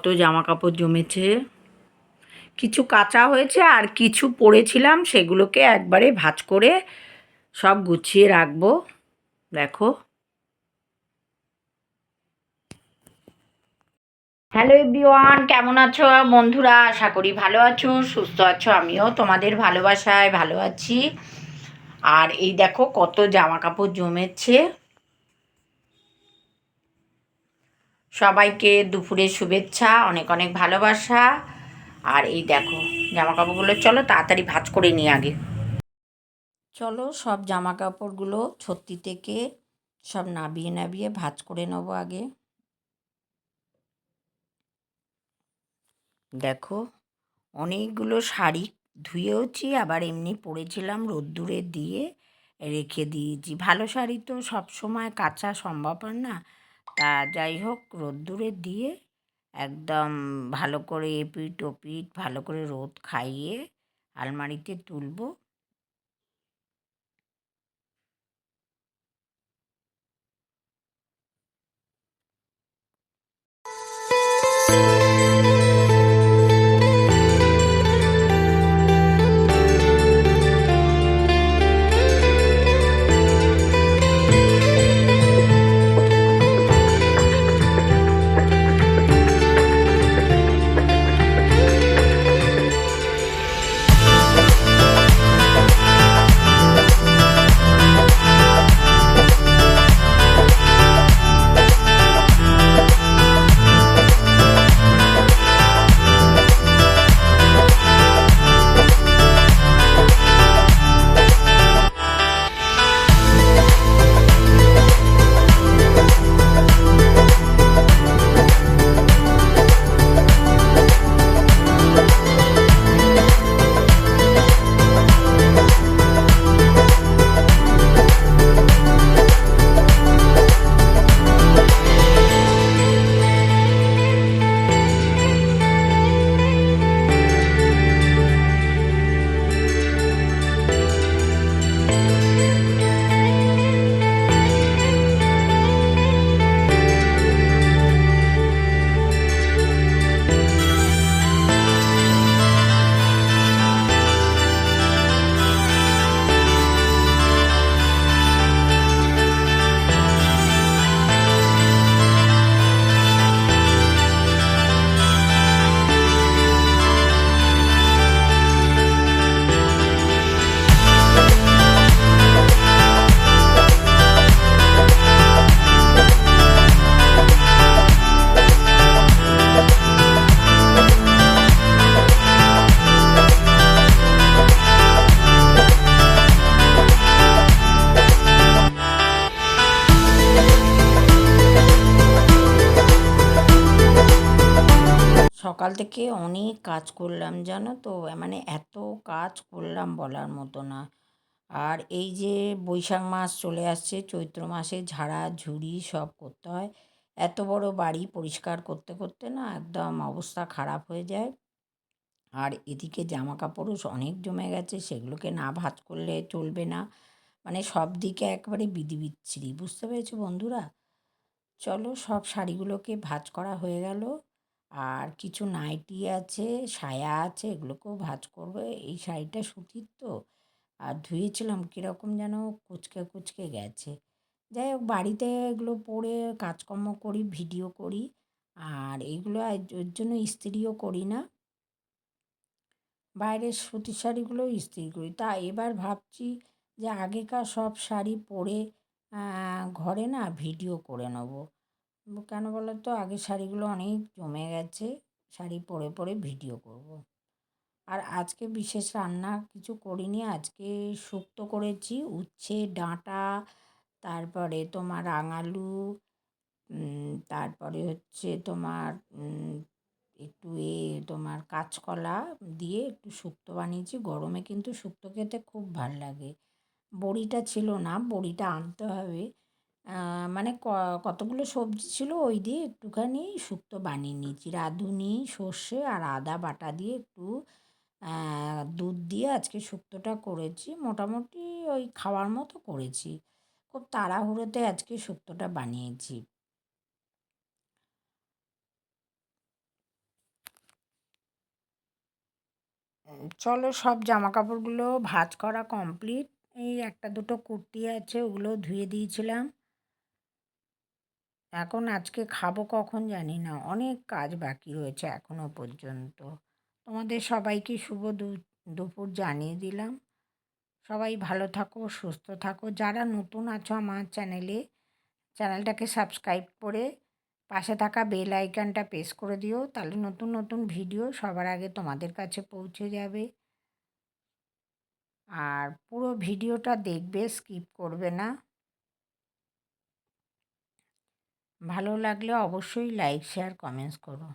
কত জামা কাপড় জমেছে, কিছু কাচা হয়েছে আর কিছু পরেছিলাম, সেগুলোকে একবারে ভাঁজ করে সব গুছিয়ে রাখবো। দেখো। হ্যালো এভরিওয়ান, কেমন আছো বন্ধুরা? আশা করি ভালো আছো, সুস্থ আছো। আমিও তোমাদের ভালোবাসায় ভালো আছি। আর এই দেখো কত জামা কাপড় জমেছে। সবাইকে দুপুরে শুভেচ্ছা, অনেক অনেক ভালোবাসা। আর এই দেখো জামা কাপড়গুলো, চলো তাড়াতাড়ি ভাঁজ করে নিই আগে। চলো সব জামা কাপড়গুলো ছত্তি থেকে সব নাবিয়ে নাবিয়ে ভাঁজ করে নেবো আগে। দেখো অনেকগুলো শাড়ি ধুয়েওছি, আবার এমনি পরেছিলাম রোদ্দুরে দিয়ে রেখে দিয়েছি। ভালো শাড়ি তো সব সময় কাচা সম্ভব হয় না, তা যাই হোক রোদ্দুরে দিয়ে একদম ভালো করে এপিঠ ওপিঠ ভালো করে রোদ খাইয়ে আলমারিতে তুলবো। সকাল থেকে অনেক কাজ করলাম জানো তো, মানে এত কাজ করলাম বলার মতো না। আর এই যে বৈশাখ মাস চলে আসছে, চৈত্র মাসে ঝাড়া ঝুড়ি সব করতে হয়। এত বড় বাড়ি পরিষ্কার করতে করতে না একদম অবস্থা খারাপ হয়ে যায়। আর এদিকে জামা কাপড়ও অনেক জমে গেছে, সেগুলোকে না ভাঁজ করলে চলবে না। মানে সব দিকে একবারে বিধিবিচ্ছিরি, বুঝতে পেরেছো বন্ধুরা? চলো সব শাড়িগুলোকে ভাঁজ করা হয়ে গেল। আর কিছু নাইটি আছে, সায়া আছে, এগুলোকেও ভাঁজ করবে। এই শাড়িটা সুতির তো, আর ধুয়েছিলাম কীরকম যেন কুঁচকে কুঁচকে গেছে। যাই হোক বাড়িতে এগুলো পরে কাজকর্ম করি, ভিডিও করি, আর এইগুলো ওর জন্য ইস্ত্রিও করি না। বাইরের সুতির শাড়িগুলো ইস্ত্রি করি। তা এবার ভাবছি যে আগেকার সব শাড়ি পরে ঘরে না ভিডিও করে নেবো। কেন বলো তো, আগের শাড়িগুলো অনেক জমে গেছে, শাড়ি পরে পরে ভিডিও করব। আর আজকে বিশেষ রান্না কিছু করিনি, আজকে শুক্তো করেছি, উচ্ছে ডাঁটা, তারপরে তোমার রাঙালু, তারপরে হচ্ছে তোমার একটু তোমার কাঁচকলা দিয়ে একটু শুক্তো বানিয়েছি। গরমে কিন্তু শুক্তো খেতে খুব ভাল লাগে। বড়িটা ছিল না, বড়িটা আনতে হবে। মানে কতগুলো সবজি ছিল, ওই দিয়ে একটুখানি শুক্তো বানিয়ে নিয়েছি। রাঁধুনি সর্ষে আর আদা বাটা দিয়ে একটু দুধ দিয়ে আজকে শুক্তোটা করেছি। মোটামুটি ওই খাওয়ার মতো করেছি। খুব তাড়াহুড়োতে আজকে শুক্তোটা বানিয়েছি। চলো সব জামাকাপড়গুলো ভাঁজ করা কমপ্লিট। এই একটা দুটো কুর্তি আছে, ওগুলো ধুয়ে দিয়েছিলাম। এখন আজকে খাবো কখন জানি না, অনেক কাজ বাকি রয়েছে এখনো পর্যন্ত। তোমাদের সবাইকে শুভ দুপুর জানিয়ে দিলাম। সবাই ভালো থাকো, সুস্থ থাকো। যারা নতুন আছো আমার চ্যানেলটাকে সাবস্ক্রাইব করে পাশে থাকা বেল আইকনটা প্রেস করে দিও, তাহলে নতুন নতুন ভিডিও সবার আগে তোমাদের কাছে পৌঁছে যাবে। আর পুরো ভিডিওটা দেখবে, স্কিপ করবে না। ভালো লাগলে অবশ্যই লাইক, শেয়ার, কমেন্টস করো।